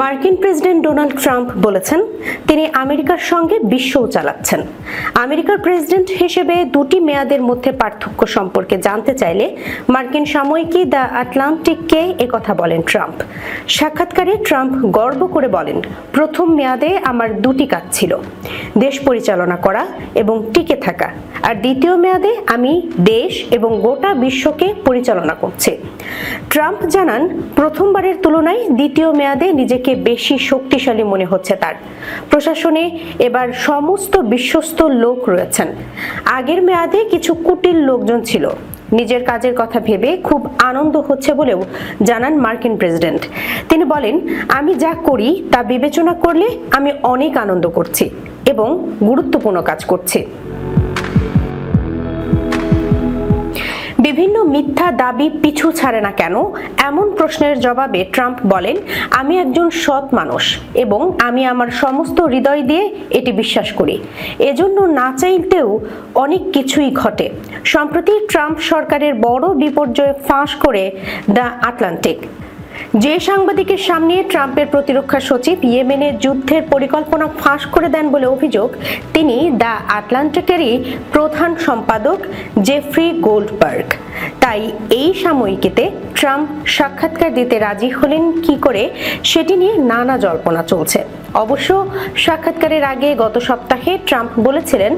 মার্কিন president Donald Trump বলেছেন তিনি আমেরিকার সঙ্গে বিশ্বও চালাচ্ছেন। আমেরিকার প্রেসিডেন্ট হিসেবে দুটি মেয়াদের মধ্যে পার্থক্য সম্পর্কে জানতে চাইলে মার্কিন সাময়িকী দ্য আটলান্টিককে একথা বলেন ট্রাম্প। সাক্ষাৎকারে ট্রাম্প গর্ব করে বলেন, প্রথম মেয়াদে আমার দুটি কাজ ছিল, দেশ পরিচালনা করা এবং টিকে থাকা, আর দ্বিতীয় মেয়াদে আমি দেশ এবং গোটা বিশ্বকে পরিচালনা করছি। ট্রাম্প জানান, প্রথমবারের তুলনায় দ্বিতীয় মেয়াদে নিজেকে বেশি শক্তিশালী মনে হচ্ছে তার। প্রশাসনে এবার সমস্ত বিশ্বস্ত লোক রয়েছেন। আগের মেয়াদে কিছু কুটিল লোকজন ছিল। নিজের কাজের কথা ভেবে খুব আনন্দ হচ্ছে বলেও জানান মার্কিন প্রেসিডেন্ট। তিনি বলেন, আমি যা করি তা বিবেচনা করলে আমি অনেক আনন্দ করছি এবং গুরুত্বপূর্ণ কাজ করছি। বিভিন্ন মিথ্যা দাবি পিছু ছাড়ে না কেন এমন প্রশ্নের জবাবে ট্রাম্প বলেন, আমি একজন সৎ মানুষ এবং আমি আমার সমস্ত হৃদয় দিয়ে এটি বিশ্বাস করি। এজন্য না চাইতেও অনেক কিছুই ঘটে। সম্প্রতি ট্রাম্প সরকারের বড় বিপর্যয় ফাঁস করে দ্য আটলান্টিক। যে সাংবাদিকের সামনে ট্রাম্পের প্রতিরক্ষা সচিব ইয়েমেনের যুদ্ধের পরিকল্পনা ফাঁস করে দেন বলে অভিযোগ, তিনি দ্য আটলান্টিকেরই প্রধান সম্পাদক জেফ্রি গোল্ডবার্গ। তাই এই সাময়িকীতে ট্রাম্প সাক্ষাৎকার দিতে রাজি হলেন কি করে সেটি নিয়ে নানা জল্পনা চলছে। অবশ্য সাক্ষাৎকারের আগে গত সপ্তাহে ট্রাম্প বলেছিলেন,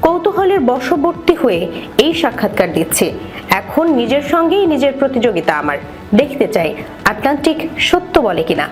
কৌতূহলের বশবর্তী হয়ে এই সাক্ষাৎকার দিচ্ছি। এখন নিজের সঙ্গেই নিজের প্রতিযোগিতা আমার। দেখতে চাই আটলান্টিক সত্য বলে কিনা।